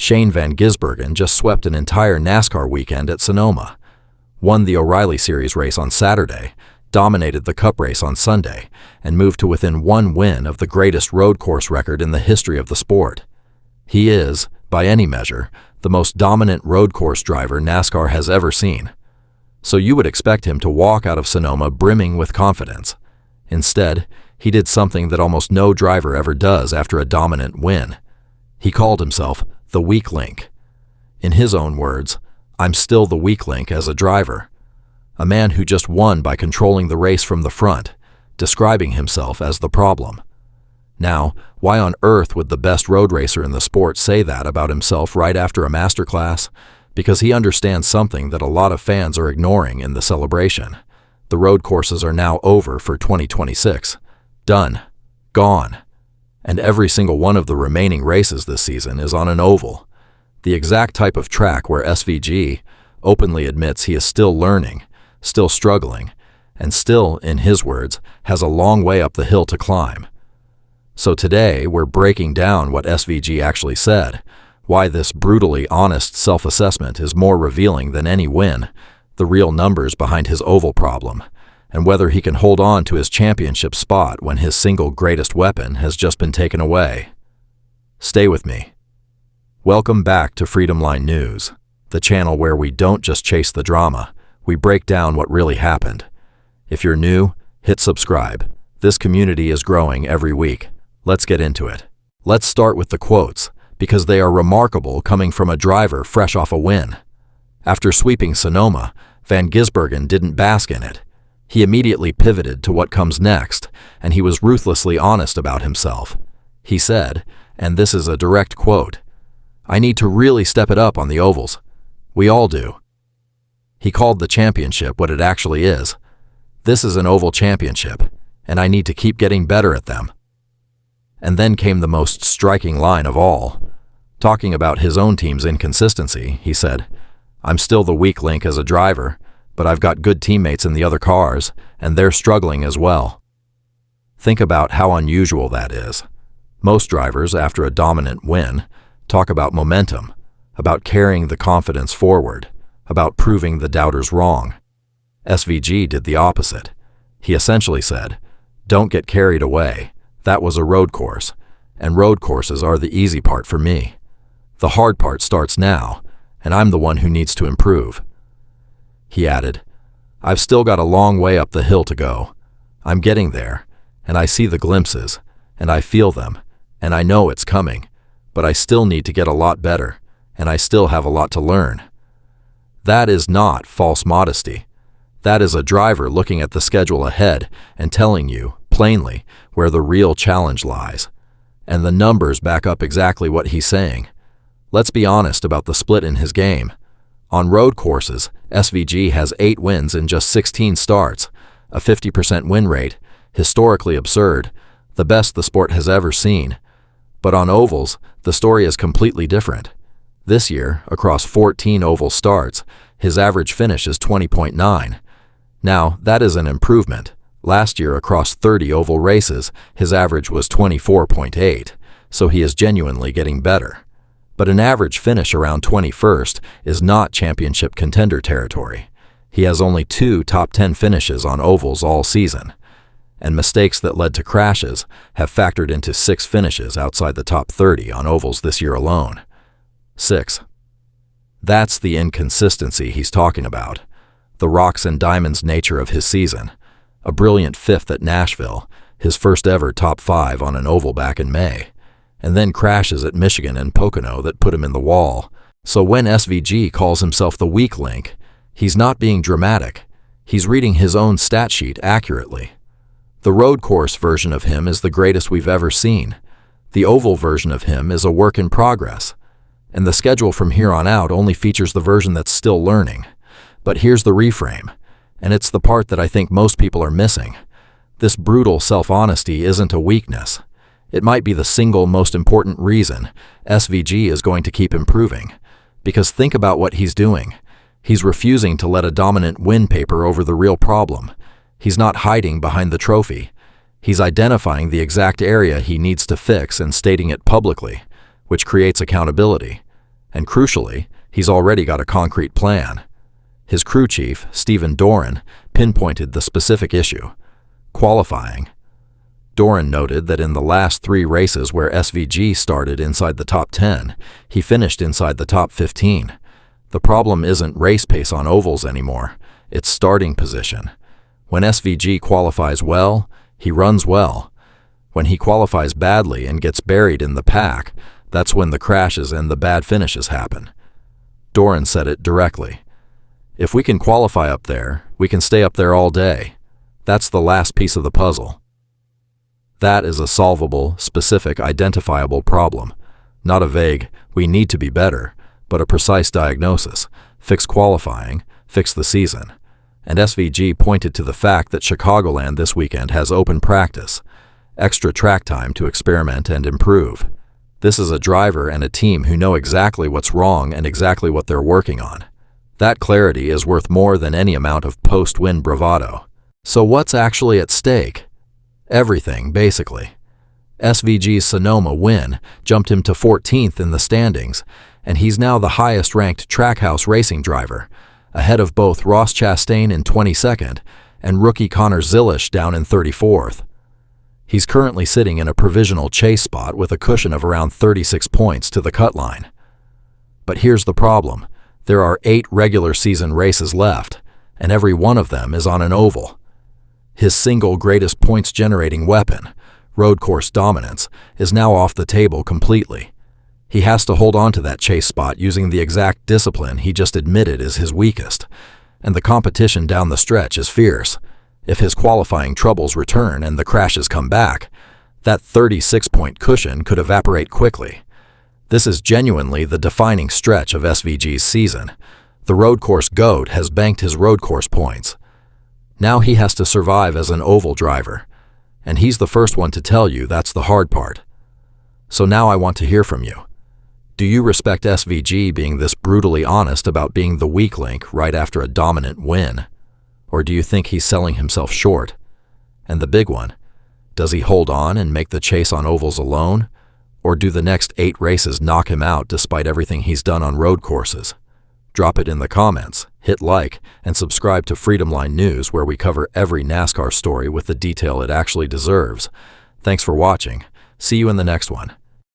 Shane Van Gisbergen just swept an entire NASCAR weekend at Sonoma, won the O'Reilly Series race on Saturday, dominated the Cup race on Sunday, and moved to within one win of the greatest road course record in the history of the sport. He is, by any measure, the most dominant road course driver NASCAR has ever seen. So you would expect him to walk out of Sonoma brimming with confidence. Instead, he did something that almost no driver ever does after a dominant win. He called himself the weak link. In his own words, "I'm still the weak link as a driver." A man who just won by controlling the race from the front, describing himself as the problem. Now, why on earth would the best road racer in the sport say that about himself right after a masterclass? Because he understands something that a lot of fans are ignoring in the celebration. The road courses are now over for 2026. Done. Gone. And every single one of the remaining races this season is on an oval. The exact type of track where SVG openly admits he is still learning, still struggling, and still, in his words, has a long way up the hill to climb. So today, we're breaking down what SVG actually said, why this brutally honest self-assessment is more revealing than any win, the real numbers behind his oval problem, and whether he can hold on to his championship spot when his single greatest weapon has just been taken away. Stay with me. Welcome back to Freedom Line News, the channel where we don't just chase the drama, we break down what really happened. If you're new, hit subscribe. This community is growing every week. Let's get into it. Let's start with the quotes, because they are remarkable coming from a driver fresh off a win. After sweeping Sonoma, Van Gisbergen didn't bask in it. He immediately pivoted to what comes next, and he was ruthlessly honest about himself. He said, and this is a direct quote, "I need to really step it up on the ovals. We all do." He called the championship what it actually is. This is an oval championship, and I need to keep getting better at them. And then came the most striking line of all. Talking about his own team's inconsistency, he said, "I'm still the weak link as a driver, but I've got good teammates in the other cars, and they're struggling as well." Think about how unusual that is. Most drivers, after a dominant win, talk about momentum, about carrying the confidence forward, about proving the doubters wrong. SVG did the opposite. He essentially said, "Don't get carried away. That was a road course, and road courses are the easy part for me. The hard part starts now, and I'm the one who needs to improve." He added, "I've still got a long way up the hill to go. I'm getting there, and I see the glimpses, and I feel them, and I know it's coming, but I still need to get a lot better, and I still have a lot to learn." That is not false modesty. That is a driver looking at the schedule ahead and telling you, plainly, where the real challenge lies. And the numbers back up exactly what he's saying. Let's be honest about the split in his game. On road courses, SVG has 8 wins in just 16 starts, a 50% win rate, historically absurd, the best the sport has ever seen. But on ovals, the story is completely different. This year, across 14 oval starts, his average finish is 20.9. Now, that is an improvement. Last year, across 30 oval races, his average was 24.8, so he is genuinely getting better. But an average finish around 21st is not championship contender territory. He has only 2 top 10 finishes on ovals all season, and mistakes that led to crashes have factored into 6 finishes outside the top 30 on ovals this year alone. 6. That's the inconsistency he's talking about. The rocks and diamonds nature of his season. A brilliant 5th at Nashville, his first ever top 5 on an oval back in May, and then crashes at Michigan and Pocono that put him in the wall. So when SVG calls himself the weak link, he's not being dramatic. He's reading his own stat sheet accurately. The road course version of him is the greatest we've ever seen. The oval version of him is a work in progress. And the schedule from here on out only features the version that's still learning. But here's the reframe, and it's the part that I think most people are missing. This brutal self-honesty isn't a weakness. It might be the single most important reason SVG is going to keep improving. Because think about what he's doing. He's refusing to let a dominant win paper over the real problem. He's not hiding behind the trophy. He's identifying the exact area he needs to fix and stating it publicly, which creates accountability. And crucially, he's already got a concrete plan. His crew chief, Stephen Doran, pinpointed the specific issue: qualifying. Doran noted that in the last 3 races where SVG started inside the top 10, he finished inside the top 15. The problem isn't race pace on ovals anymore, it's starting position. When SVG qualifies well, he runs well. When he qualifies badly and gets buried in the pack, that's when the crashes and the bad finishes happen. Doran said it directly. If we can qualify up there, we can stay up there all day. That's the last piece of the puzzle. That is a solvable, specific, identifiable problem. Not a vague, we need to be better, but a precise diagnosis. Fix qualifying, fix the season. And SVG pointed to the fact that Chicagoland this weekend has open practice, extra track time to experiment and improve. This is a driver and a team who know exactly what's wrong and exactly what they're working on. That clarity is worth more than any amount of post-win bravado. So what's actually at stake? Everything, basically. SVG's Sonoma win jumped him to 14th in the standings, and he's now the highest-ranked Trackhouse racing driver, ahead of both Ross Chastain in 22nd and rookie Connor Zilisch down in 34th. He's currently sitting in a provisional chase spot with a cushion of around 36 points to the cut line. But here's the problem. There are 8 regular season races left, and every one of them is on an oval. His single greatest points-generating weapon, road course dominance, is now off the table completely. He has to hold on to that chase spot using the exact discipline he just admitted is his weakest, and the competition down the stretch is fierce. If his qualifying troubles return and the crashes come back, that 36-point cushion could evaporate quickly. This is genuinely the defining stretch of SVG's season. The road course GOAT has banked his road course points. Now he has to survive as an oval driver, and he's the first one to tell you that's the hard part. So now I want to hear from you. Do you respect SVG being this brutally honest about being the weak link right after a dominant win? Or do you think he's selling himself short? And the big one, does he hold on and make the chase on ovals alone? Or do the next 8 races knock him out despite everything he's done on road courses? Drop it in the comments, hit like, and subscribe to Freedom Line News, where we cover every NASCAR story with the detail it actually deserves. Thanks for watching. See you in the next one.